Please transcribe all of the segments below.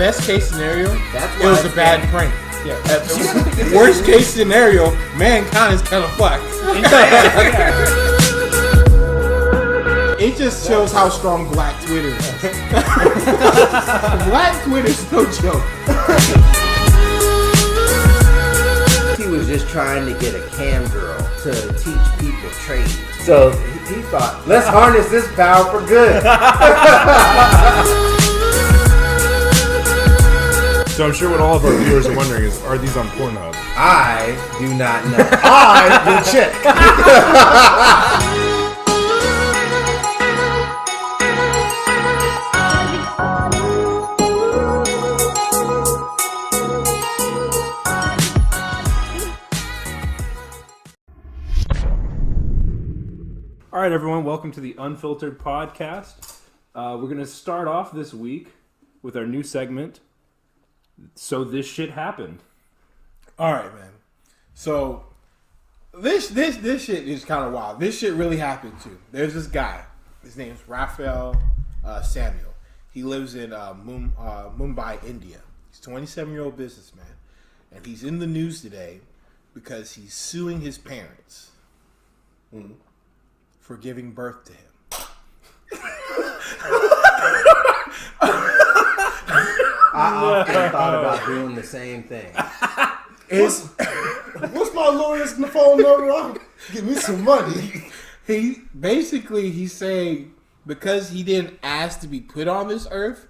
best case scenario, That's it was a bad prank. Yeah. Worst case scenario, mankind is kind of fucked. It just shows how strong Black Twitter is. Black Twitter's no joke. He was just trying to get a cam girl to teach people trades. So he thought, let's harness this power for good. So I'm sure what all of our viewers are wondering is, are these on Pornhub? I do not know. I will check. All right, everyone, welcome to the Unfiltered Podcast. We're going to start off this week with our new segment, So This Shit Happened. All right, man. So this shit is kind of wild. This shit really happened too. There's this guy. His name's Rafael Samuel. He lives in Mumbai, India. He's a 27-year-old businessman, and he's in the news today because he's suing his parents for giving birth to him. I often thought about doing the same thing. What's my lawyer's phone number? Give me some money. He's saying because he didn't ask to be put on this earth,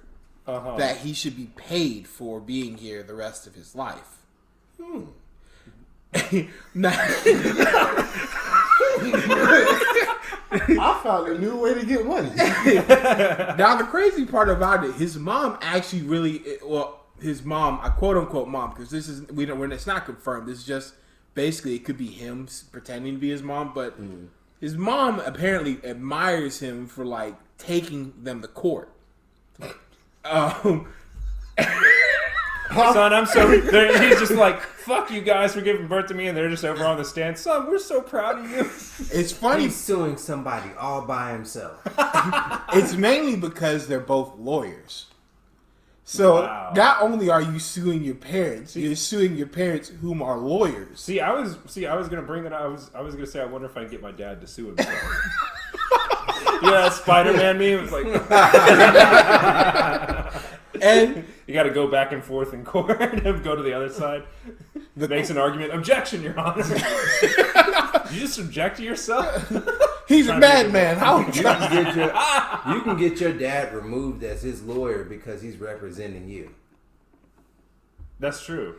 that he should be paid for being here the rest of his life. I found a new way to get money. Now the crazy part about it, his mom actually his mom, I quote unquote mom, because this is it's not confirmed. This is just basically it could be him pretending to be his mom, but his mom apparently admires him for like taking them to court. Son, I'm so... He's just like, fuck you guys for giving birth to me, and they're just over on the stand. Son, we're so proud of you. It's funny. He's suing somebody all by himself. It's mainly because they're both lawyers. So not only are you suing your parents, you're suing your parents whom are lawyers. I was gonna bring that up. I was gonna say I wonder if I can get my dad to sue himself. Yeah, Spider-Man meme. It's like, and you got to go back and forth in court and go to the other side. Makes an argument. Objection, Your Honor. You just object to yourself. He's a madman. How you can get your dad removed as his lawyer because he's representing you. That's true.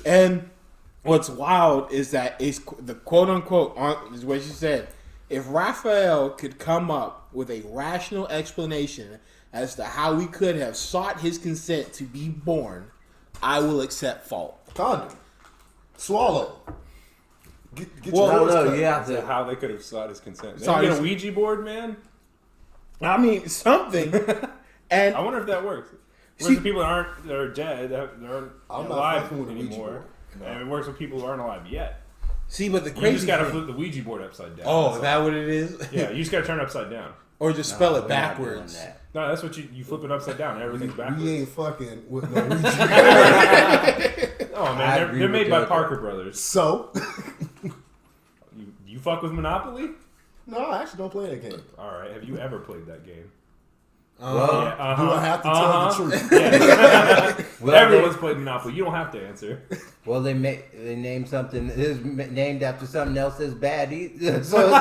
And what's wild is that it's the quote unquote is what she said. If Raphael could come up with a rational explanation as to how we could have sought his consent to be born, I will accept fault. Condom. Swallow. Get You have to. How they could have sought his consent. They Sorry, get a Ouija board, man. I mean something. And I wonder if that works. It works with people that are dead, that aren't alive anymore. And it works with people who aren't alive yet. See, but the crazy you just gotta flip the Ouija board upside down. Oh, is that what it is? Yeah, you just gotta turn it upside down. Or just spell it backwards. No, that's what you flip it upside down. Everything's backwards. We ain't fucking with no Ouija. Oh man, they're made by Parker Brothers. So? You fuck with Monopoly? No, I actually don't play that game. All right, have you ever played that game? Do I have to tell the truth? Yeah. Everyone's played Monopoly. You don't have to answer. Well, they named something. It's named after something else that's bad. So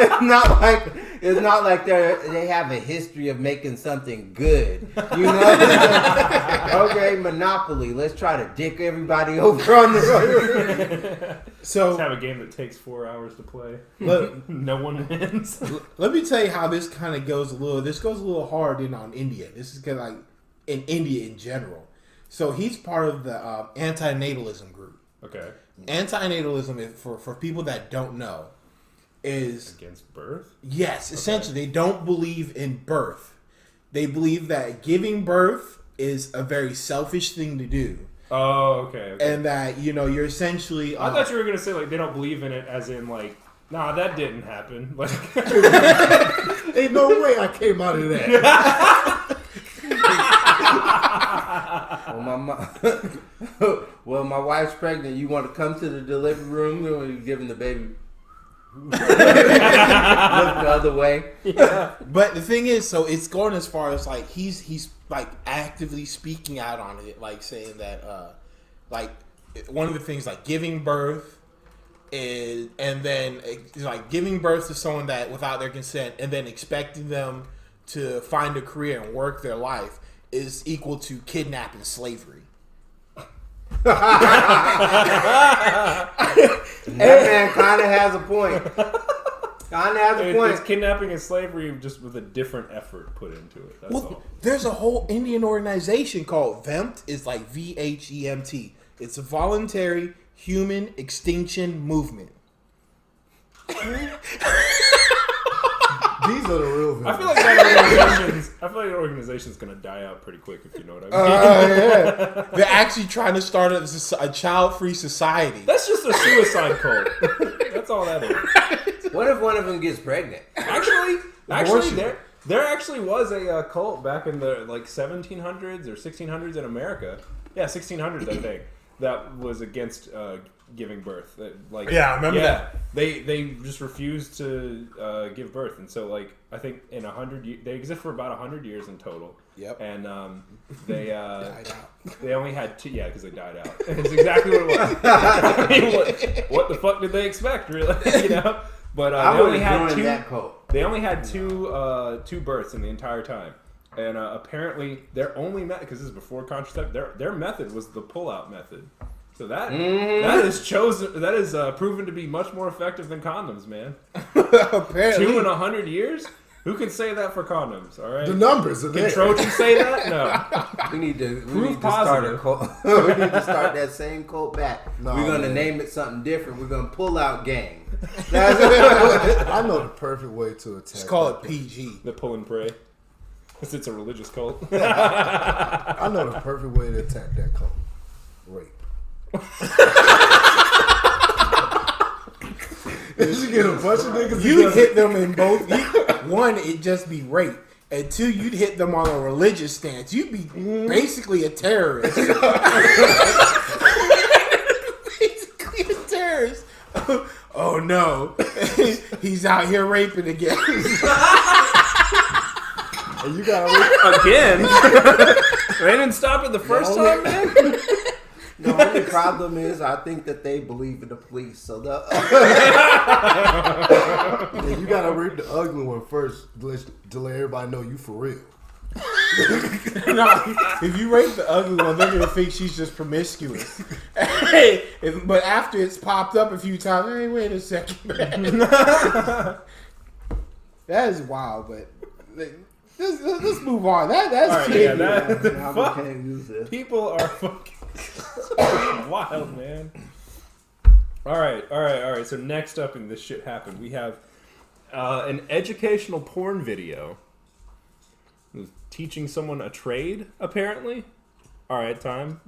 it's not like they have a history of making something good. You know? Okay, Monopoly. Let's try to dick everybody over on the road. So let's have a game that takes 4 hours to play. Look, no one wins. Let me tell you how this kind of goes a little hard in on India. This is kind of like in India in general. So he's part of the antinatalism group. Okay. Antinatalism, is, for people that don't know, is against birth. Yes, essentially, they don't believe in birth. They believe that giving birth is a very selfish thing to do. Oh, okay. And that you're essentially. I thought you were gonna say like they don't believe in it, as in like Nah, that didn't happen. Like, Ain't no way I came out of that. Well, my wife's pregnant. You want to come to the delivery room? We're giving the baby. Look the other way. yeah. But the thing is, so it's going as far as like he's like actively speaking out on it, like saying that like one of the things like giving birth is, and then like giving birth to someone that without their consent, and then expecting them to find a career and work their life is equal to kidnapping slavery. That man kind of has a point. It's kidnapping and slavery just with a different effort put into it. That's all. There's a whole Indian organization called VHEMT. It's like VHEMT. It's a voluntary human extinction movement. These are the real villains. I feel like that organization's gonna die out pretty quick, if you know what I mean. Yeah. They're actually trying to start a child-free society. That's just a suicide cult. That's all that is. What if one of them gets pregnant? Actually, Abortion. there actually was a cult back in the like 1700s or 1600s in America. Yeah, 1600s, I think. That was against giving birth. Like, Yeah, I remember that. They just refused to give birth, and so like I think in 100 years they exist for about 100 years in total. Yep. And they Died out. they only had two. Yeah, because they died out. It's exactly what it was. I mean, what the fuck did they expect, really? You know. But I they would only have had joined two. that cult. They only had two births in the entire time, and apparently their only method, because this is before contraceptive, their method was the pull-out method. So that is chosen. That is proven to be much more effective than condoms, man. Apparently. 2 in 100 years. Who can say that for condoms? All right. The numbers are Can there. Trojan say that? No. We need to positive. start a cult. We need to start that same cult back. No, We're gonna man. name it something different. We're gonna pull out gang. I know the perfect way to attack. Just call that it PG. The pull and pray. Because it's a religious cult. cult. I know the perfect way to attack that cult. Rape. You should get a bunch of niggas. You'd together. hit them in both. One, it'd just be rape. And two, you'd hit them on a religious stance. You'd be basically a terrorist. Basically a terrorist. Oh no. He's out here raping again. And you gotta Again? They didn't stop it the first time, man? The only problem is, I think that they believe in the police. So you gotta rape the ugly one first to let everybody know you for real. No, if you rape the ugly one, they're gonna think she's just promiscuous. But after it's popped up a few times, hey, wait a second, man. That is wild, but let's move on. That's All right, tricky. yeah, that, I fuck. can't use this. People are fucking wild, man. All right. So next up in This Shit Happened, we have an educational porn video teaching someone a trade, apparently. All right, Tyme,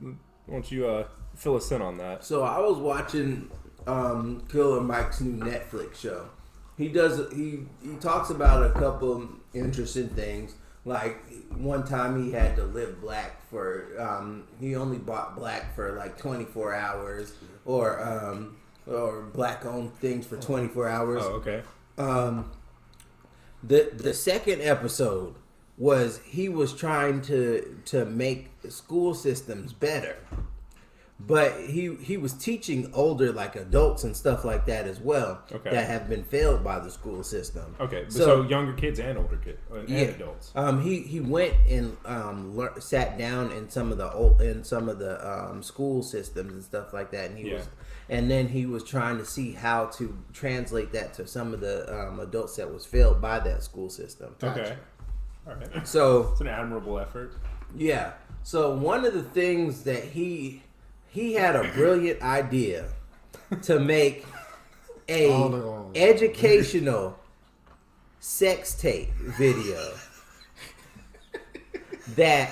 why don't you fill us in on that? So I was watching Killer Mike's new Netflix show. He talks about a couple interesting things. Like one time he had to live black for he only bought black for like 24 hours or black owned things for 24 hours. Oh, okay. The second episode was he was trying to make school systems better. But he was teaching older, like adults and stuff like that as well, Okay. that have been failed by the school system. Okay, so younger kids and older kids and adults. He went and sat down in some of the school systems and stuff like that, and then he was trying to see how to translate that to some of the adults that was failed by that school system. Okay, all right. So It's an admirable effort. yeah. So one of the things that he had a brilliant idea to make a educational sex tape video that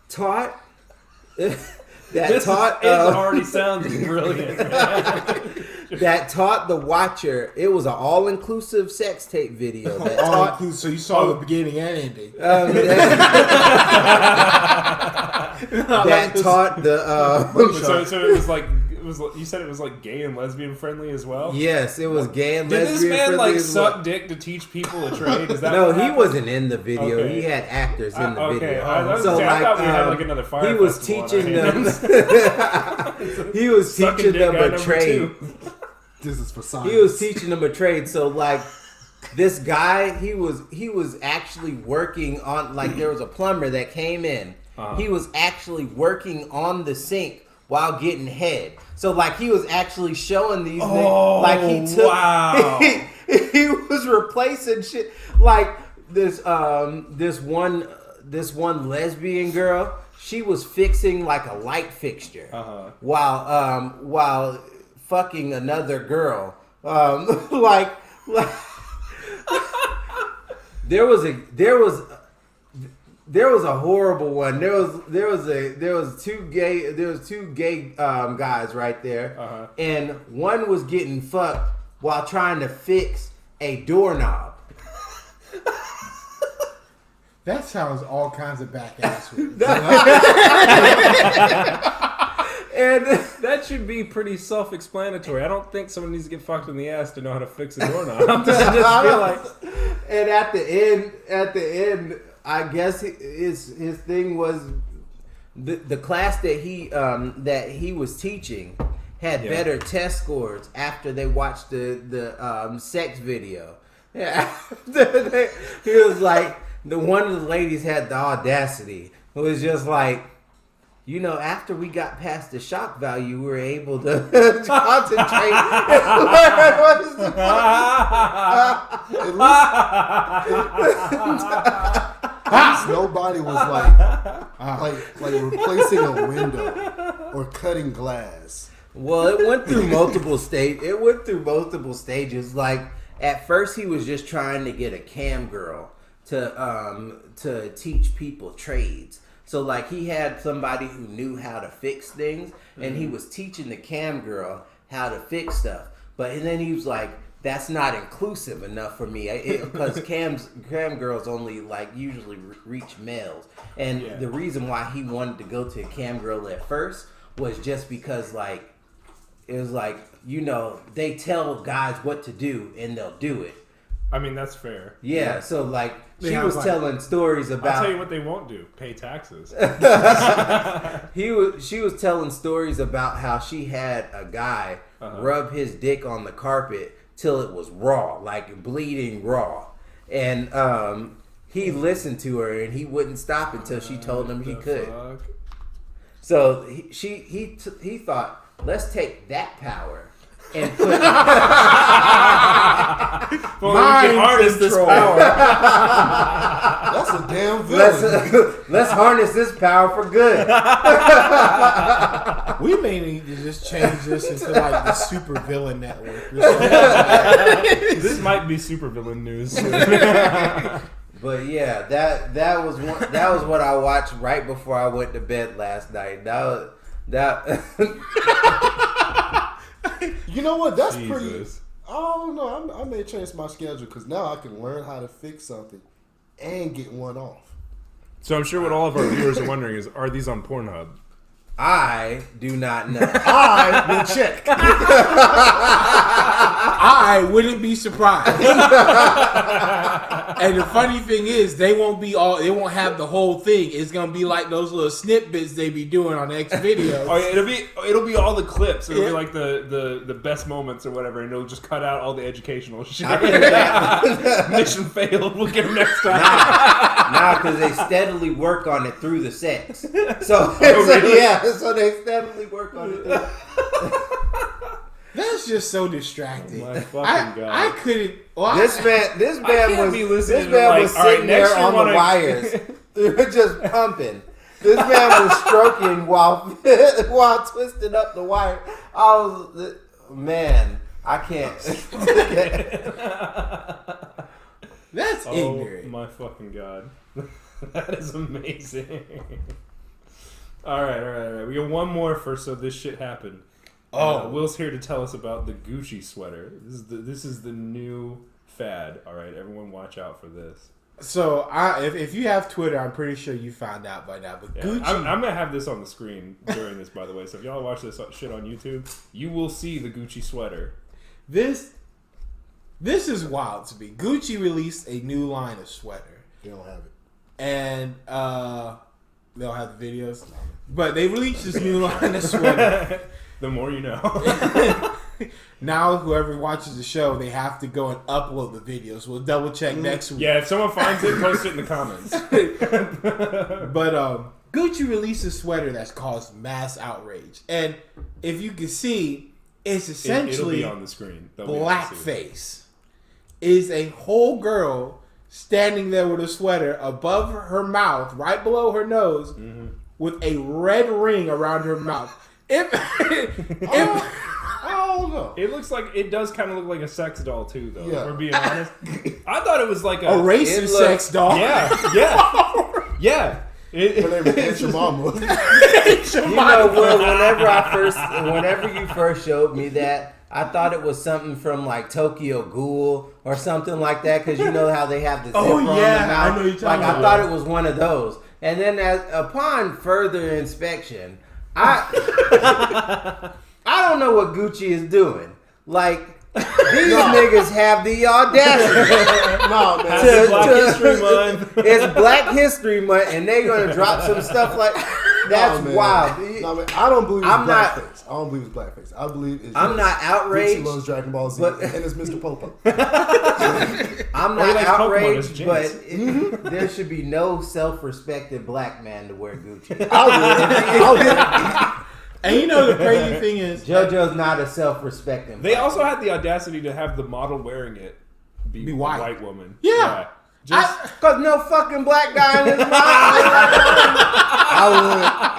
taught This already sounds brilliant. Man. that taught the watcher. It was an all-inclusive sex tape video. That All taught, inclusive, so you saw the beginning and ending. that taught the. So it was like you said it was like gay and lesbian friendly as well. Yes, it was gay and Did lesbian this man friendly like as well. suck dick to teach people a trade? Is that No, what he happened? wasn't in the video. Okay. He had actors in the Okay, video. I So I like, thought we had like another fire. he was festival on teaching our them. hands. He was Sucking teaching dick them guy a number trade. 2. This is for science. He was teaching them a trade. So like, this guy, he was actually working on, like, there was a plumber that came in. He was actually working on the sink while getting head. So like, he was actually showing these niggas, like he took, wow. he was replacing shit. Like this one lesbian girl, she was fixing like a light fixture while fucking another girl. Like there was a horrible one. There was two gay guys right there, and one was getting fucked while trying to fix a doorknob. That sounds all kinds of back ass. And That should be pretty self-explanatory. I don't think someone needs to get fucked in the ass to know how to fix a doorknob. I just feel like and at the end, I guess his thing was the class that he was teaching had better test scores after they watched the sex video. Yeah, he was like, one of the ladies had the audacity. It was just like, you know, after we got past the shock value, we were able to concentrate. At least nobody was like replacing a window or cutting glass. Well, it went through multiple stages. Like, at first, he was just trying to get a cam girl to teach people trades. So like, he had somebody who knew how to fix things, and he was teaching the cam girl how to fix stuff. But then he was like, that's not inclusive enough for me, because cam girls only like usually reach males. And the reason why he wanted to go to a cam girl at first was just because like, it was like, you know, they tell guys what to do and they'll do it. I mean, that's fair. Yeah, so like, she Yeah, was like, telling stories about. I'll tell you what they won't do: pay taxes. She was telling stories about how she had a guy rub his dick on the carpet till it was raw, like bleeding raw, and he listened to her and he wouldn't stop until she told him he could. Fuck? So he thought, let's take that power and put Mine harness this power. That's a damn villain. let's harness this power for good. We may need to just change this into like the super villain network. This might be supervillain news. But yeah, that was what I watched right before I went to bed last night. That You know what? That's pretty. Jesus. I don't know. I may change my schedule because now I can learn how to fix something and get one off. So I'm sure what all of our viewers are wondering is, are these on Pornhub? I do not know. I will check. I wouldn't be surprised. And the funny thing is, they won't have the whole thing. It's gonna be like those little snippets they be doing on X videos. Oh yeah, it'll be all the clips. It'll be like the best moments or whatever, and it'll just cut out all the educational shit. Mission failed. We'll get them next time. Nah, because they steadily work on it through the sex. So they steadily work on it. That's just so distracting. Oh my fucking God. I couldn't. Well, This man can't be was listening to, like, sitting all right, there next year on the wanna- wires, just pumping. This man was stroking while twisting up the wire. I can't. that's ignorant. Oh my fucking God. That is amazing. All right. We got one more for So This Shit Happened. Oh. Will's here to tell us about the Gucci sweater. This is the new fad. All right, everyone, watch out for this. So, if you have Twitter, I'm pretty sure you found out by now. But Gucci, I'm gonna have this on the screen during this, by the way. So if y'all watch this shit on YouTube, you will see the Gucci sweater. This is wild to me. Gucci released a new line of sweater. They don't have it. And they don't have the videos. But they released this new line of sweater. The more you know. Now, whoever watches the show, they have to go and upload the videos. We'll double check next week. Yeah, if someone finds it, post it in the comments. But Gucci released a sweater that's caused mass outrage. And if you can see, it's essentially it'll be on the screen. Blackface. Is a whole girl standing there with a sweater above her mouth, right below her nose, with a red ring around her mouth. I don't know. It does kind of look like a sex doll too, though. Yeah. If we're being honest. I thought it was like a racist sex doll. Yeah. Her name is Aunt your mama. You know, Will, whenever you first showed me that, I thought it was something from like Tokyo Ghoul or something like that, because you know how they have the zipper on the mouth. I know you're talking about. I thought it was one of those. And then upon further inspection, I don't know what Gucci is doing. Like, these niggas have the audacity. No, man. It's Black History Month. It's Black History Month, and they're gonna drop some stuff like that's wild. No, man. I don't believe it's I'm not- blackface. I don't believe it's blackface. I believe it's. I'm not outraged, Gucci loves Dragon Ball Z, but- and it's Mr. Popo. I'm Or he not likes Pokemon, outraged, it's but Jinx. there should be no self-respecting black man to wear Gucci. I would. And you know the crazy thing is, JoJo's not a self-respecting. They also had the audacity to have the model wearing it be a white. white woman. Yeah. Cause no fucking black guy in his mind.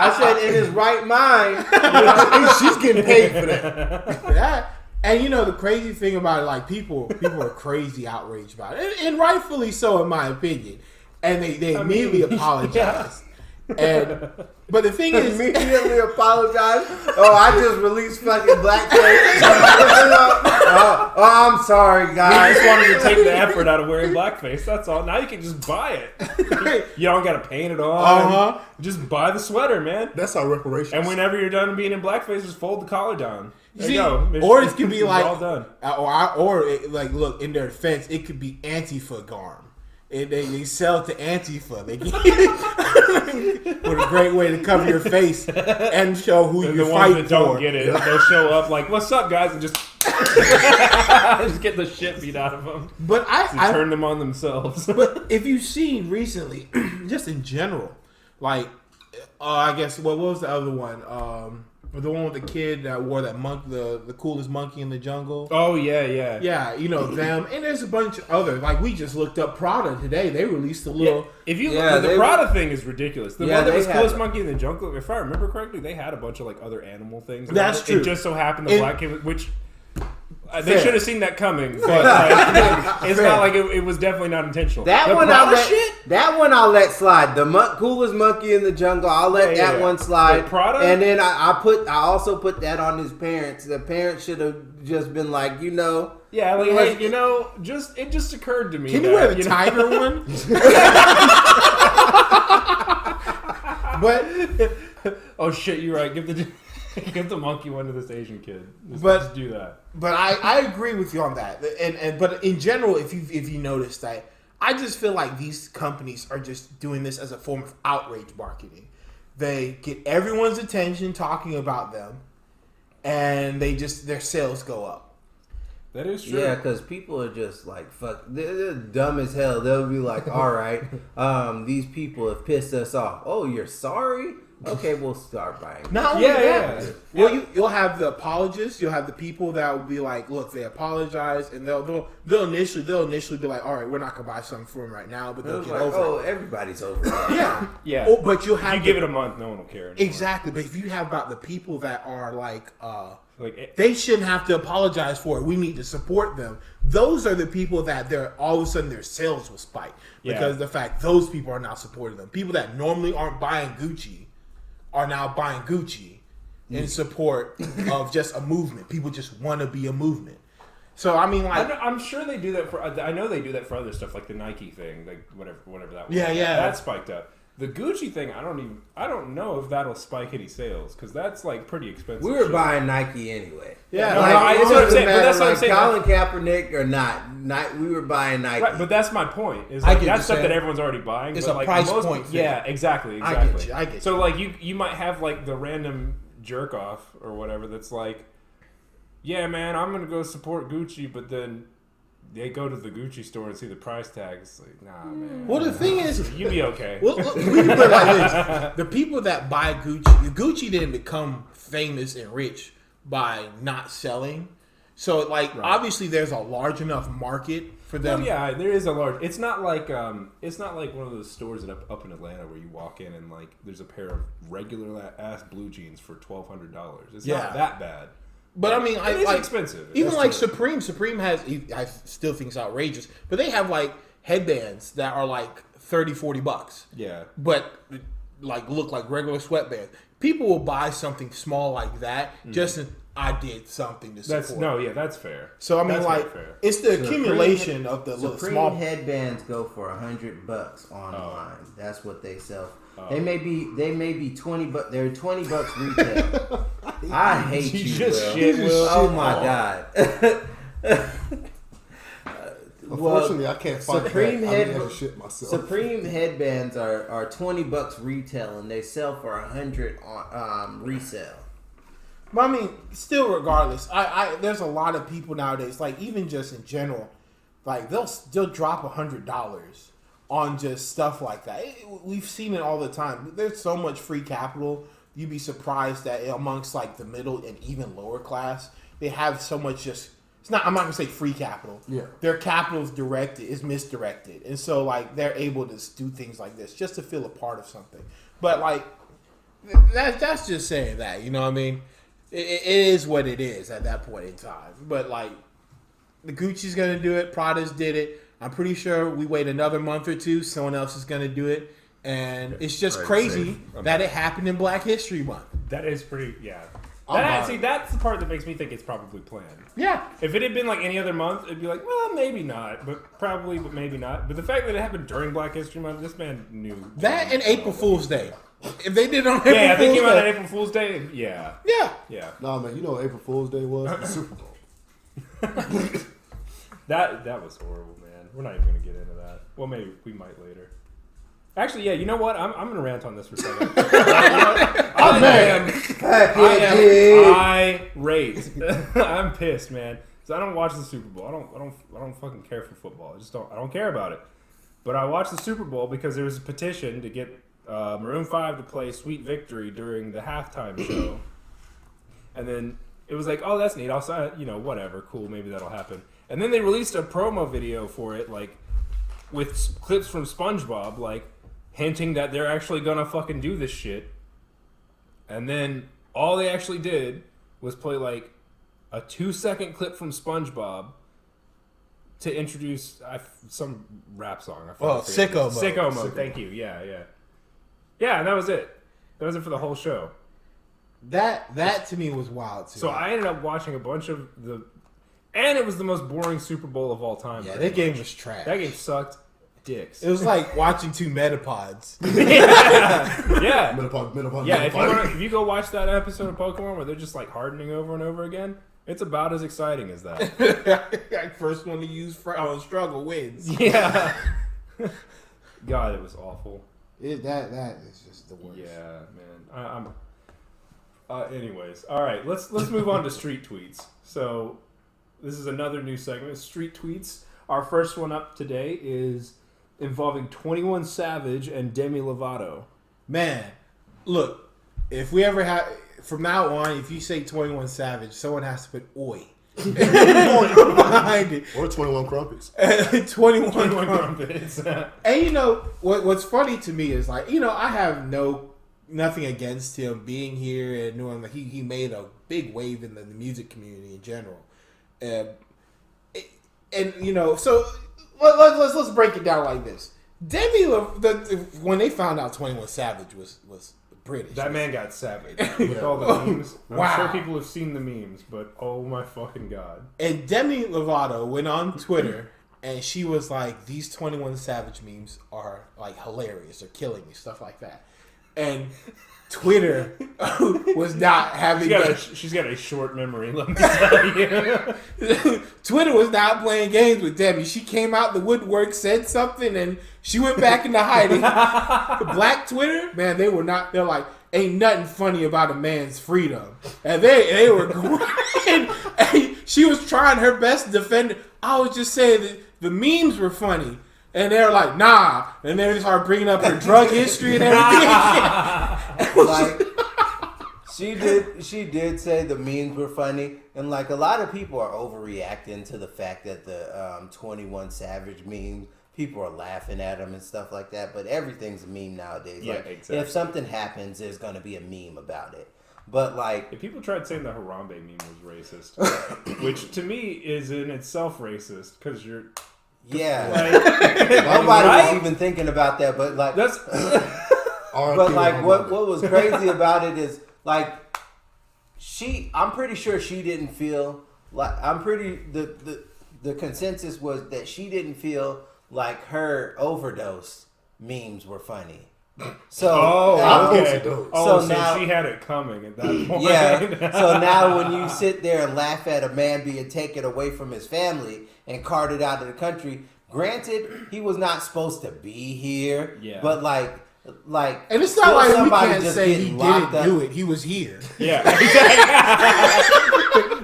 I said in his right mind. She's getting paid for that. that. And you know the crazy thing about it, like people are crazy outraged about it, and rightfully so in my opinion. And they immediately apologize. And but the thing is, Immediately apologize. Oh, I just released fucking blackface. Oh, I'm sorry, I guys. just wanted to take the effort out of wearing blackface. That's all. Now you can just buy it. You don't got to paint it on. Just buy the sweater, man. That's our reparations. And whenever you're done being in blackface, just fold the collar down. There see, you go. or it could be It's like, all done. like look in their defense, it could be Antifa garb. And they sell it to Antifa. They what a great way to cover your face and show who And you're the ones fighting that don't for. get it, they'll show up like, "What's up, guys?" and just just get the shit beat out of them. But I Turn them on themselves. But if you've seen recently, just in general, like I guess what was the other one? The one with the kid that wore that the coolest monkey in the jungle. Oh yeah. Yeah, you know them, and there's a bunch of other. Like we just looked up Prada today. They released a little. If you Yeah, look, the Prada thing is ridiculous. The Yeah, one that they was had- coolest monkey in the jungle, if I remember correctly, they had a bunch of like other animal things. That's It true. just so happened the And- black kid, which they Fair. should have seen that coming. But like, it's Fair. not like it was definitely not intentional. That The one Prada shit. That one I'll let slide. The coolest monkey in the jungle. I'll let Yeah, that yeah. one slide. The Prada? And then I also put that on his parents. The parents should have just been like, Yeah, like It hey, was- it just occurred to me. Can you that, wear the know- tiger one? But Oh shit, you're right. Give the monkey one to this Asian kid. Just do that. But I agree with you on that. And but in general, if you notice that, I just feel like these companies are just doing this as a form of outrage marketing. They get everyone's attention talking about them, and their sales go up. That is true. yeah, because people are just like, fuck, they're dumb as hell. They'll be like, all right, these people have pissed us off. Oh, you're sorry? Okay, we'll start buying. Not only Yeah. that, well, you'll have the apologists. You'll have the people that will be like, look, they apologize, and they'll initially be like, all right, we're not gonna buy something for them right now, but It they'll was get like, over oh, it. everybody's over that. Yeah, Yeah. Oh, but you'll If have you give it a month, no one will care anymore. exactly. But if you have about the people that are like, Like they shouldn't have to apologize for it. We need to support them. Those are the people that they're all of a sudden their sales will spike because of the fact those people are now supporting them. People that normally aren't buying Gucci are now buying Gucci in support of just a movement. People just want to be a movement. So I mean, like, I'm sure they do that for. I know they do that for other stuff, like the Nike thing, like whatever that was. Yeah. That spiked up. The Gucci thing, I don't know if that'll spike any sales because that's like pretty expensive. We were buying Nike anyway. Yeah, that's what I'm saying. But that's what I'm saying. Colin Kaepernick or not, we were buying Nike. Right, but that's my point. Is like, that's stuff that everyone's already buying. It's but a like price point thing. Yeah, exactly. I get you. So like you might have like the random jerk off or whatever that's like, yeah, man, I'm gonna go support Gucci, but then they go to the Gucci store and see the price tag. It's like, nah, man. Well, the thing is, you be okay. Well, we can put it like this: the people that buy Gucci didn't become famous and rich by not selling. So, like, obviously, there's a large enough market for them. Oh, yeah, there is a large. It's not like one of those stores up in Atlanta where you walk in and like there's a pair of regular ass blue jeans for $1,200. It's not that bad. But I mean, it's expensive. Even like Supreme has, I still think it's outrageous, but they have like headbands that are like $30-$40. Yeah. But like look like regular sweatbands. People will buy something small like that just as I did something to support. That's fair. So I mean, like, it's the accumulation of the Supreme small headbands go for $100 online. That's what they sell. They may be $20, but they're $20 retail. I hate you, Will. Oh my god. Unfortunately, I can't find shit myself. Supreme headbands are $20 retail, and they sell for $100 on resale. But I mean, still, regardless, I there's a lot of people nowadays, like even just in general, like they'll drop $100 on just stuff like that. We've seen it all the time. There's so much free capital. You'd be surprised that amongst like the middle and even lower class, they have so much just. It's not. I'm not gonna say free capital. Yeah, their capital is misdirected, and so like they're able to do things like this just to feel a part of something. But like that's just saying that. You know what I mean? It is what it is at that point in time. But like the Gucci's gonna do it. Prada's did it. I'm pretty sure we wait another month or two, someone else is gonna do it. And it's just crazy that it happened in Black History Month. That is pretty, that's the part that makes me think it's probably planned. Yeah. If it had been like any other month, it'd be like, well, maybe not, but maybe not. But the fact that it happened during Black History Month, this man knew. That and April Fool's Day. If they did it on April Fool's Day. Yeah, I think came out on Day. April Fool's Day. Yeah. Yeah. Nah, man, you know what April Fool's Day was? The Super Bowl. That was horrible, man. We're not even going to get into that. Well, maybe we might later. Actually, yeah, you know what? I'm going to rant on this for a second. I am irate. I'm pissed, man. Because I don't watch the Super Bowl. I don't fucking care for football. I don't care about it. But I watched the Super Bowl because there was a petition to get Maroon 5 to play Sweet Victory during the halftime show. And then it was like, oh, that's neat. I'll sign it. Whatever. Cool. Maybe that'll happen. And then they released a promo video for it, like, with clips from SpongeBob, like, hinting that they're actually gonna fucking do this shit. And then all they actually did was play, like, a 2-second clip from SpongeBob to introduce some rap song. Sicko Mode. Sicko Mode, thank you. Yeah, and that was it. That was it for the whole show. That to me was wild, too. So I ended up watching a bunch of and it was the most boring Super Bowl of all time. Yeah, that game was trash. That game sucked dicks. It was like watching two Metapods. Yeah. Metapod. Yeah, if you go watch that episode of Pokemon where they're just like hardening over and over again, it's about as exciting as that. First one to use struggle wins. Yeah. God, it was awful. That is just the worst. Yeah, man. Anyways, all right. Let's move on to street tweets. So this is another new segment, street tweets. Our first one up today is involving 21 Savage and Demi Lovato. Man, look, if we ever have, from now on, if you say 21 Savage, someone has to put oi behind it. Or 21 Crumpets. 21 Crumpets. And what's funny to me is like, I have nothing against him being here and knowing that he made a big wave in the music community in general. So let's break it down like this. Demi, when they found out 21 Savage was British. That man got savage with all the memes. Wow. I'm sure people have seen the memes, but oh my fucking god. And Demi Lovato went on Twitter and she was like, "These 21 Savage memes are like hilarious. They're killing me," stuff like that. And Twitter was not having. She's got a short memory. Let me tell you. Twitter was not playing games with Demi. She came out the woodwork, said something, and she went back into hiding. Black Twitter, man, they were not. They're like, ain't nothing funny about a man's freedom, and they were crying. And she was trying her best to defend it. I was just saying that the memes were funny. And they were like, nah. And they started bringing up her drug history and everything. Like, she did say the memes were funny. And, like, a lot of people are overreacting to the fact that the 21 Savage memes, people are laughing at them and stuff like that. But everything's a meme nowadays. Yeah, like, exactly. If something happens, there's going to be a meme about it. But, like... If people tried saying the Harambe meme was racist, which to me is in itself racist, because you're... Yeah, like, nobody right? was even thinking about that, but like, That's but like, what was crazy about it is like, I'm pretty sure she didn't feel like the consensus was that she didn't feel like her overdose memes were funny. So okay. So now she had it coming at that point. Yeah. So now when you sit there and laugh at a man being taken away from his family and carted out of the country, granted, he was not supposed to be here. Yeah. But like and it's not like we can't say he didn't do it. He was here. Yeah.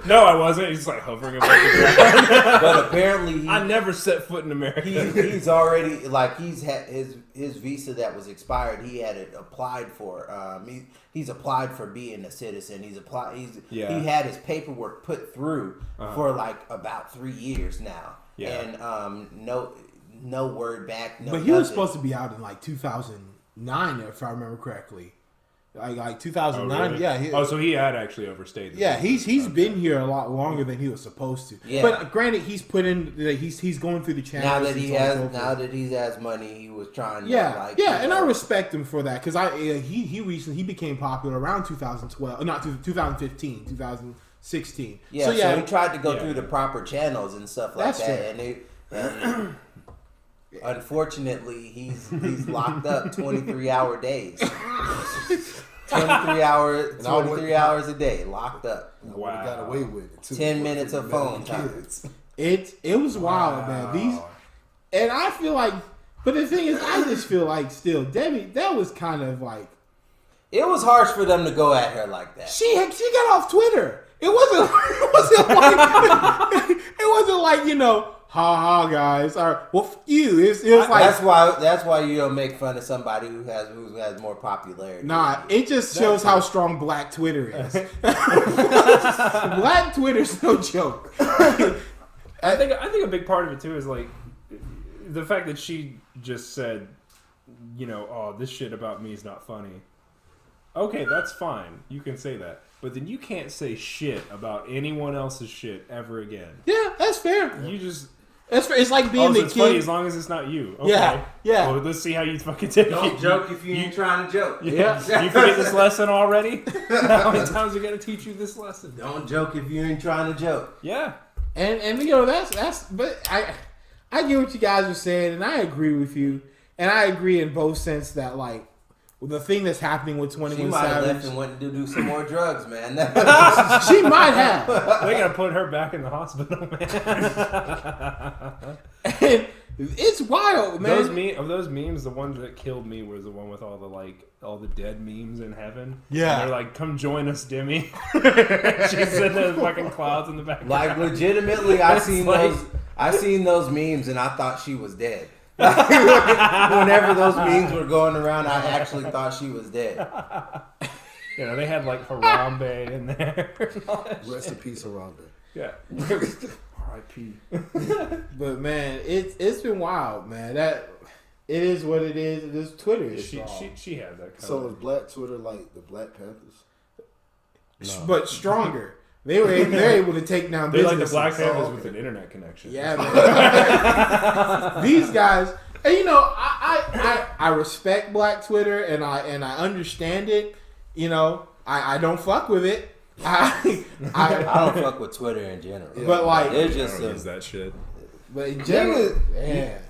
No, I wasn't. He's like hovering above the ground. But apparently, I never set foot in America. He's already he's had his visa that was expired. He had it applied for. He's applied for being a citizen. He had his paperwork put through for like about 3 years now. Yeah. And no word back. No. But he was supposed to be out in like 2009, if I remember correctly. Like 2009, oh, really? Yeah. So he had actually overstayed. He's been here a lot longer than he was supposed to. Yeah. But granted, he's put in. He's going through the channels. Now that he has money, he was trying. And I respect him for that because he recently became popular around 2012, not 2015, 2016. Yeah, so he tried to go through the proper channels and stuff like that, and unfortunately, he's locked up 23-hour days. 23 hours a day, locked up. Wow. Got away with it too. 10 minutes of phone time. It was wild, man. And I feel like, but the thing is, I just feel like still, Debbie, that was kind of like. It was harsh for them to go at her like that. She got off Twitter. It wasn't like ha ha guys. Or well, f you. It was like that's why you don't make fun of somebody who has more popularity. Nah, it just shows how strong Black Twitter is. Black Twitter's no joke. I think a big part of it too is like the fact that she just said, oh, this shit about me is not funny. Okay, that's fine. You can say that. But then you can't say shit about anyone else's shit ever again. Yeah, that's fair. You just... That's fair. It's like being the it's kid. funny as long as it's not you. Okay. Yeah. Well, let's see how you fucking take it. Don't joke if you ain't trying to joke. Yeah. You forget this lesson already? How many times are we going to teach you this lesson? Don't joke if you ain't trying to joke. Yeah. And that's but I get what you guys are saying, and I agree with you. And I agree in both sense that like the thing that's happening with 21 Savage. She might have left and went to do some more drugs, man. She might have. They gotta put her back in the hospital, man. And it's wild, man. Of those memes, the one that killed me was the one with all the dead memes in heaven. Yeah. And they're like, "Come join us, Demi." She's sitting there fucking clouds in the background. Like legitimately, I seen those memes and I thought she was dead. Whenever those memes were going around, I actually thought she was dead. They had like Harambe in there. Rest in peace, Harambe. Yeah. R.I.P. But man, it's been wild, man. That it is what it is. This Twitter is she had that. So is Black Twitter like the Black Panthers? No. But stronger. They're able to take down They're businesses. like the Black Panthers with an internet connection. Yeah, man. These guys, And you know, I respect Black Twitter and I understand it. You know, I don't fuck with it. I don't fuck with Twitter in general. But like, there's just use that shit. But in general,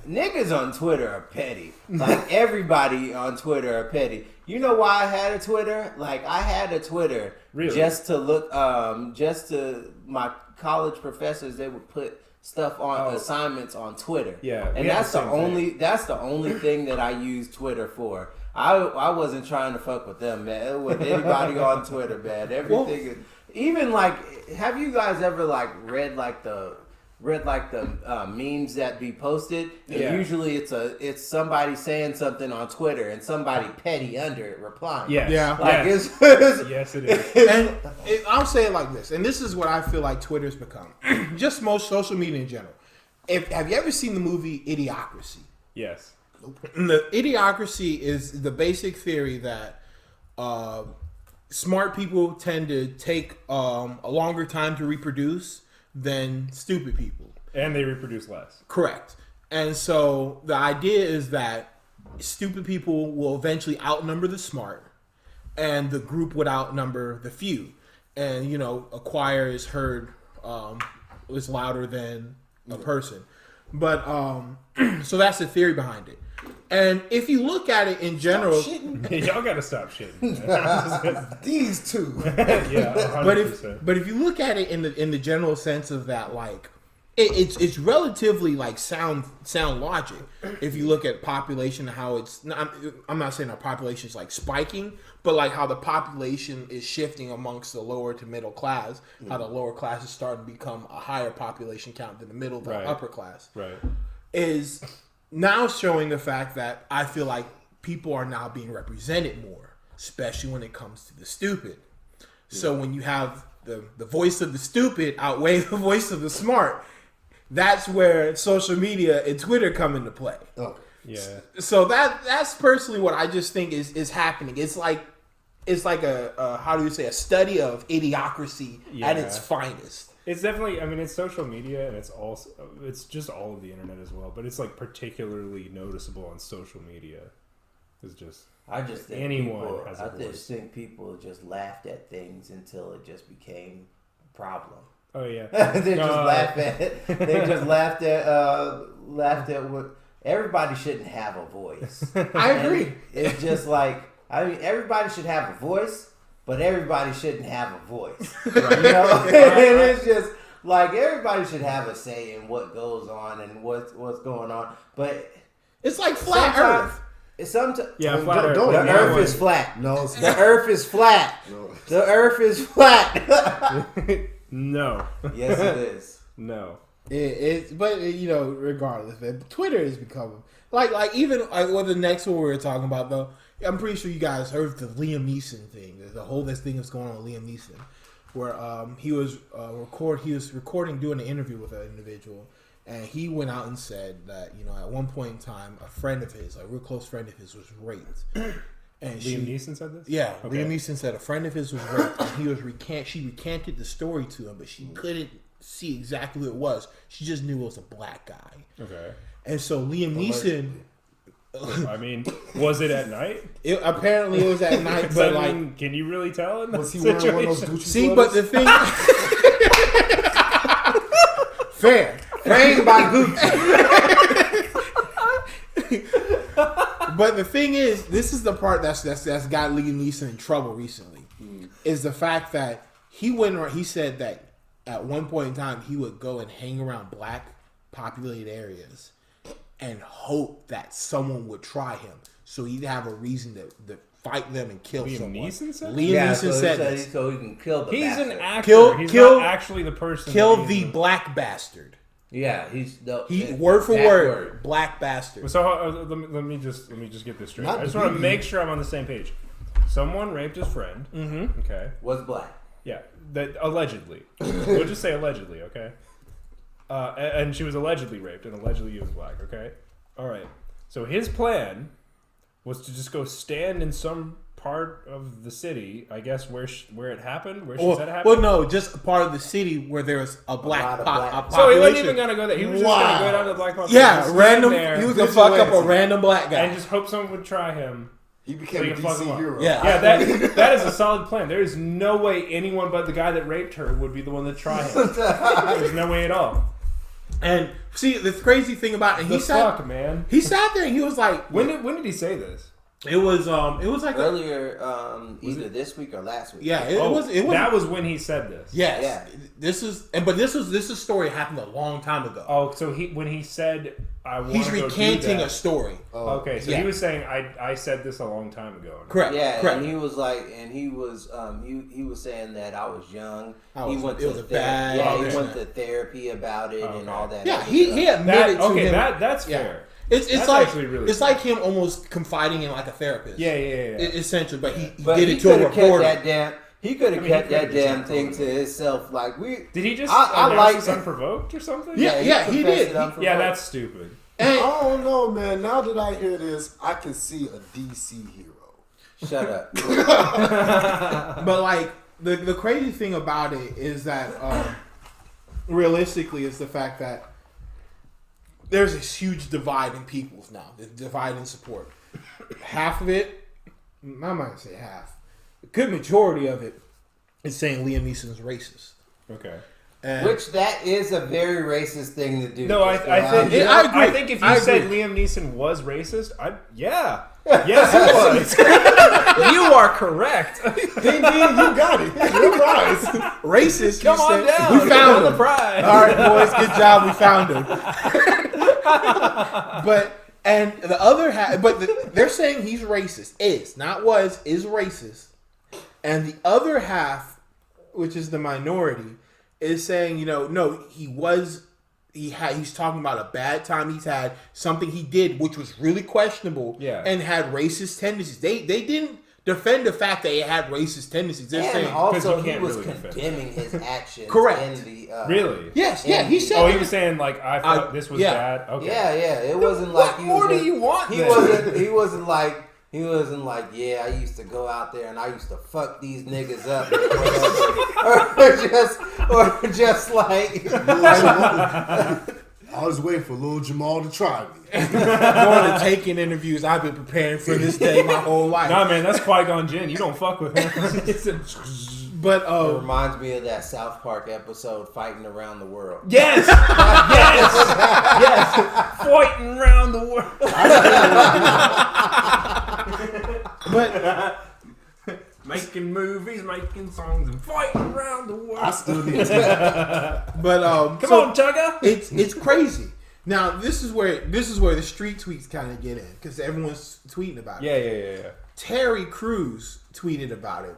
niggas on Twitter are petty. Like everybody on Twitter are petty. You know why I had a Twitter? Like I had a Twitter just to look, just to my college professors. They would put stuff on assignments on Twitter. Yeah, and that's the only thing that I use Twitter for. I wasn't trying to fuck with them, man. With anybody on Twitter, man. Everything is, even like, have you guys ever like read the memes that be posted? And usually it's somebody saying something on Twitter and somebody petty under it replying. Yeah. Like yes. Yes, it is. And I'll say it like this, and this is what I feel like Twitter's become. Just most social media in general. Have you ever seen the movie Idiocracy? Yes. The Idiocracy is the basic theory that smart people tend to take a longer time to reproduce than stupid people. And they reproduce less. Correct. And so the idea is that stupid people will eventually outnumber the smart, and the group would outnumber the few. And, you know, a choir is heard is louder than a person. But so that's the theory behind it. And if you look at it in general, y'all gotta stop shitting. These two, yeah, 100%. but if you look at it in the general sense of that, like it's relatively like sound logic. If you look at population, how it's I'm not saying our population is like spiking, but like how the population is shifting amongst the lower to middle class, how the lower class is starting to become a higher population count than the middle to upper class. Right. Is now showing the fact that I feel like people are now being represented more, especially when it comes to the stupid. So when you have the voice of the stupid outweigh the voice of the smart, that's where social media and Twitter come into play. Oh. Yeah. So that's personally what I just think is happening. It's like a how do you say, a study of idiocracy at its finest. It's definitely, I mean, it's social media, and it's just all of the internet as well, but it's like particularly noticeable on social media. It's just, I just think anyone has a voice. I just think people just laughed at things until it just became a problem. Oh yeah. They just laughed at what everybody shouldn't have a voice. I agree. And it's just like, I mean, everybody should have a voice, but everybody shouldn't have a voice. Right. You know? And it's just like everybody should have a say in what goes on and what's going on. But it's like flat Earth. Sometimes flat Earth. The Earth is flat. No, it's the Earth is flat. No. The Earth is flat. No. Yes, it is. No. But you know, regardless, man, Twitter has become like even with the next one we were talking about though. I'm pretty sure you guys heard the Liam Neeson thing. The whole thing that's going on with Liam Neeson, where he was recording, doing an interview with an individual, and he went out and said that, you know, at one point in time, a friend of his, a real close friend of his, was raped. And Liam Neeson said this? Yeah, okay. Liam Neeson said a friend of his was raped, and she recanted the story to him, but she couldn't see exactly who it was. She just knew it was a black guy. Okay. And so Liam Neeson. I mean, was it at night? Apparently, it was at night, but like, can you really tell? Was he wearing one of those Gucci see, sweaters? but the thing, fair, framed by Gucci. But the thing is, this is the part that's got Liam Neeson in trouble recently, is the fact that he said that at one point in time he would go and hang around black populated areas and hope that someone would try him, so he'd have a reason to fight them and kill someone. Neeson said Liam Neeson said this. So he can kill the He's bastard. an actor. He's not actually the person. Kill the black bastard. Yeah, Word for word, black bastard. So let me just get this straight. Not I just want to really. make sure I'm on the same page. Someone raped his friend. Mm-hmm. Okay. Was black. Yeah, that allegedly. We'll just say allegedly, okay? And she was allegedly raped, and allegedly he was black, okay? All right. So his plan was to just go stand in some part of the city, I guess, where it happened, where she Well, said it happened. well, no, just a part of the city where there's a black lot of population. So he wasn't even gonna go there. He was just gonna go down to the black population. Yeah, just random. stand there He was gonna fuck up a random black guy. and just hope someone would try him. He became So a you fuck him DC up. hero. Yeah. Yeah, that is a solid plan. There is no way anyone but the guy that raped her would be the one that try him. There's no way at all. And see, the crazy thing about it, The fuck, man. he sat there and he was like, When did he say this? it was like Earlier, either this week or last week. it was That was when he said this. yes. Yeah. This is story happened a long time ago. Oh, so when he said I want He's to go recanting do a story. Okay, so Yeah. he was saying I said this a long time ago. Correct. Yeah, correct. and he was like, he was saying that I was young. He went it was a bad. Yeah, okay. he went to therapy about it and all that. Yeah, other he stuff. admitted to him. That's Yeah. fair. It's That's like actually really it's like him almost confiding in like a therapist. Yeah. Essentially, but he But did he it to a could have kept reporter. that damn. He could have kept he that could've damn just thing told to himself. Like Did he just I announce like this unprovoked or something? Yeah, he confessed did. it unprovoked. Yeah, that's stupid. And, I don't know, man. Now that I hear this, I can see a DC hero. Shut up. but like the crazy thing about it is that realistically, is the fact that there's this huge divide in peoples now. The divide in support. Half of it, I might say half. A good majority of it is saying Liam Neeson's racist. Okay. And Which that is a very racist thing to do. No, I think I agree. I think if you I said agree. Liam Neeson was racist, yes, he was. You are correct. Ding, ding, you got it. Your prize. racist. Come you on said- down. We found Get him. the prize. All right, boys, good job. We found him. And the other half, they're saying he's racist. Is racist. And the other half, which is the minority, is saying, no, he's talking about a bad time he's had, something he did which was really questionable, and had racist tendencies. They didn't defend the fact that he had racist tendencies. They're And saying also, you he can't was really defend condemning his actions. Correct. In the, Really? yes, yeah, he said. Oh, he was saying like I thought this was yeah. bad. Okay. Yeah. It wasn't like What he more was do you want? He then? wasn't like. He wasn't like, yeah, I used to go out there and I used to fuck these niggas up, or just like. I was waiting for Lil Jamal to try me. Going to taking interviews. I've been preparing for this day my whole life. Nah, man, that's Qui-Gon Jinn. You don't fuck with him. But It reminds me of that South Park episode, Fighting Around the World. yes, fighting around the world. but Making movies, making songs, and fighting around the world. I still need to. but Come on, Tugger. it's crazy. Now this is where the street tweets kind of get in because everyone's tweeting about it. Yeah. Terry Crews tweeted about it,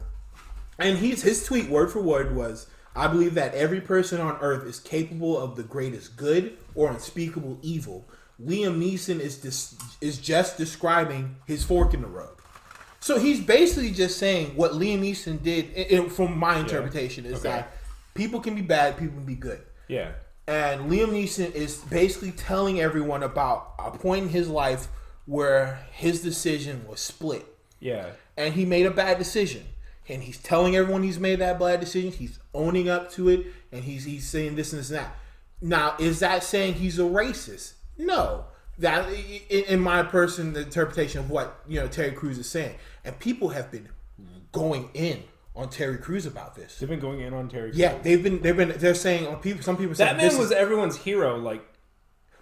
and his tweet word for word was, "I believe that every person on earth is capable of the greatest good or unspeakable evil. Liam Neeson is just describing his fork in the road." So he's basically just saying what Liam Neeson did, from my interpretation, is that people can be bad, people can be good. Yeah. And Liam Neeson is basically telling everyone about a point in his life where his decision was split. Yeah. And he made a bad decision. And he's telling everyone he's made that bad decision. He's owning up to it. And he's saying this and this and that. Now, is that saying he's a racist? No. That, in my personal interpretation of what Terry Crews is saying. And people have been going in on Terry Crews about this. They've been going in on Terry Crews. Yeah, they're saying some people say That man was everyone's hero like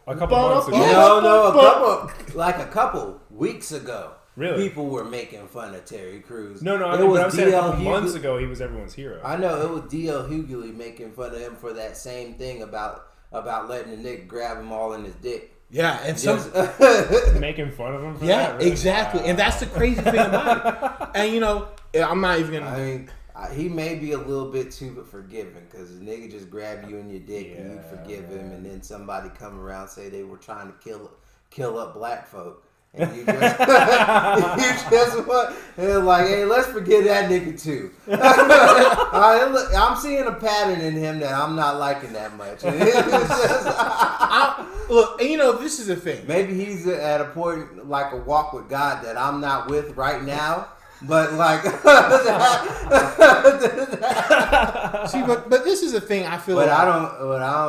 a couple But- months ago. Yeah. No, a couple weeks ago. Really? People were making fun of Terry Crews. No, I It mean, was but I'm saying a couple D.L. months Hughley- ago he was everyone's hero. I know, it was D.L. Hughley making fun of him for that same thing about letting the nigga grab him all in his dick. Yeah, and some Making fun of him for yeah, that? Really? exactly, and that's the crazy thing about it. And I'm not even gonna. I mean, he may be a little bit too forgiving because the nigga just grab you in your dick and you forgive him, and then somebody come around say they were trying to kill up black folk. And you just, like, hey, let's forget that nigga too. I'm seeing a pattern in him that I'm not liking that much. Look, this is the thing. Maybe he's at a point like a walk with God that I'm not with right now. But like, See, but this is the thing. I feel. but like, I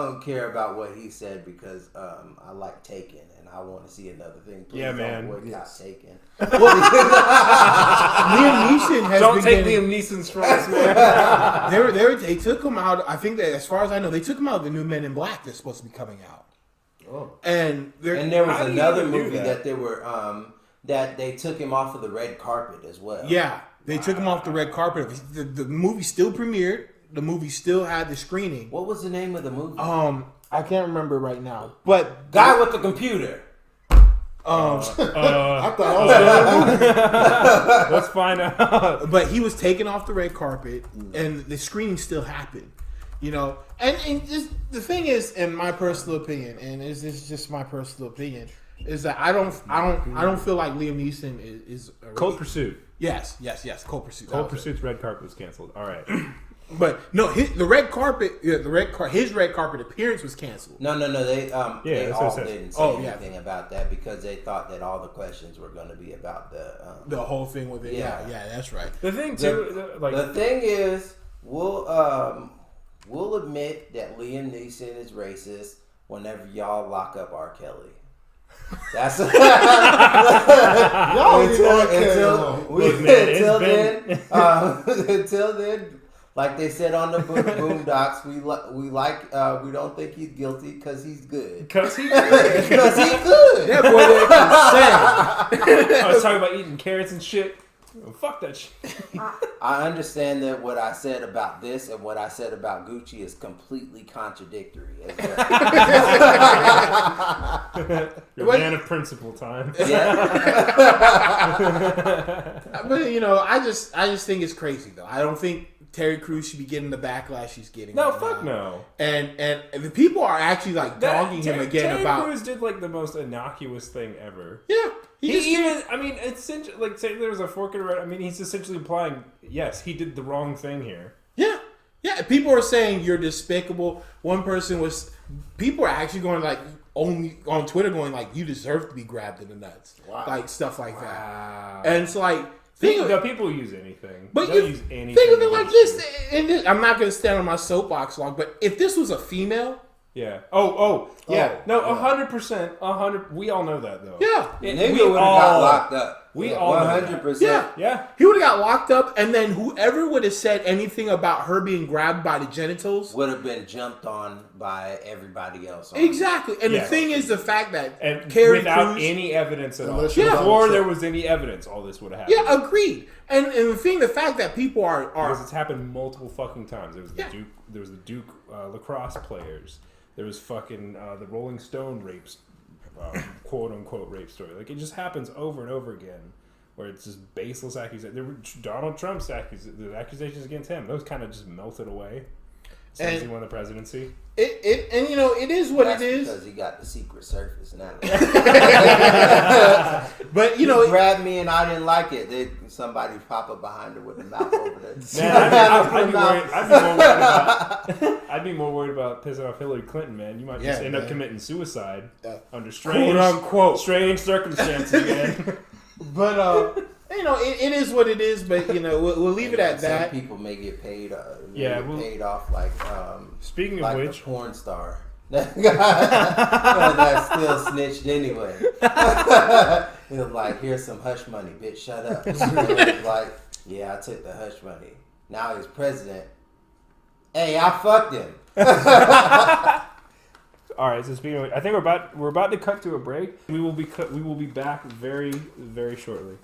don't care about what he said because I like Taken and I want to see another thing. Please Yeah, man. Don't boycott Taken. Liam Neeson has Don't been take getting, Liam Neeson's from us, man. They took him out. I think that, as far as I know, they took him out of the new Men in Black that's supposed to be coming out. Oh. And there was How do you another even do movie that? that they were that they took him off of the red carpet as well. yeah, they took him off the red carpet. The movie still premiered. The movie still had the screening. What was the name of the movie? I can't remember right now, but Guy with the Computer. I thought I was Let's find out. but he was taken off the red carpet, and the screening still happened. You know, and just, the thing is, in my personal opinion, and this is just my personal opinion, is that I don't feel like Liam Neeson is a Cold Pursuit. Yes, Cold Pursuit. Cold Pursuit's red carpet was canceled. All right. But no, his red carpet appearance was canceled. No. They that's what I all said. didn't say anything about that because they thought that all the questions were going to be about The whole thing with it. Yeah. Yeah, that's right. The thing too, The thing is, we'll admit that Liam Neeson is racist whenever y'all lock up R. Kelly. That's y'all leave R. Kelly alone. Until then, like they said on the Boondocks, we don't think he's guilty because he's good. because he. Because he's good. That boy there can say. I was talking about eating carrots and shit. Oh, fuck that shit. I understand that what I said about this and what I said about Gucci is completely contradictory. As well. You're a man of principle, Time. Yeah. But you know, I just think it's crazy though. I don't think Terry Crews should be getting the backlash she's getting. No, right fuck now. no. And the people are actually like dogging him again Terry about. Crews did like the most innocuous thing ever. Yeah, It's essentially like say there was a fork in the road. I mean, he's essentially implying yes, he did the wrong thing here. Yeah. People are saying you're despicable. One person was. People are actually going like only on Twitter going like you deserve to be grabbed in the nuts, like stuff like that. And it's like. People use anything. But they'll use anything. Think of it like this, and I'm not going to stand on my soapbox long, but if this was a female, yeah. Yeah. No, 100%. 100. We all know that though. yeah, Nigga would have got locked up. We all know that. 100%. Yeah. he would have got locked up, and then whoever would have said anything about her being grabbed by the genitals Would have been jumped on by everybody else. exactly. And Yes. the thing is, the fact that And Carrie without Crews, any evidence at all. Unless you're Before not there sure. was any evidence, all this would have happened. yeah, agreed. And the fact that people are Because it's happened multiple fucking times. There was the Yeah. Duke. There was the Duke lacrosse players. There was fucking the Rolling Stone rapes, quote unquote rape story. Like it just happens over and over again, where it's just baseless accusations. There were Donald Trump's the accusations against him. Those kind of just melted away since he won the presidency. and you know it is what That's it is. because he got the secret service now. But you He know, grabbed me and I didn't like it. Then somebody pop up behind her with the mouth over there. Man, I'd be more worried about pissing off Hillary Clinton, man. You might just end up committing suicide under strange, quote unquote strange circumstances, man. But you know, it is what it is. But you know, we'll leave it at that. Some people may get paid. Paid off like. Speaking of like which, a porn star. That still snitched anyway. He was like, "Here's some hush money, bitch. Shut up." And he was like, "Yeah, I took the hush money. Now he's president. Hey, I fucked him." all right. So speaking of which, I think we're about to cut to a break. We will be back very, very shortly.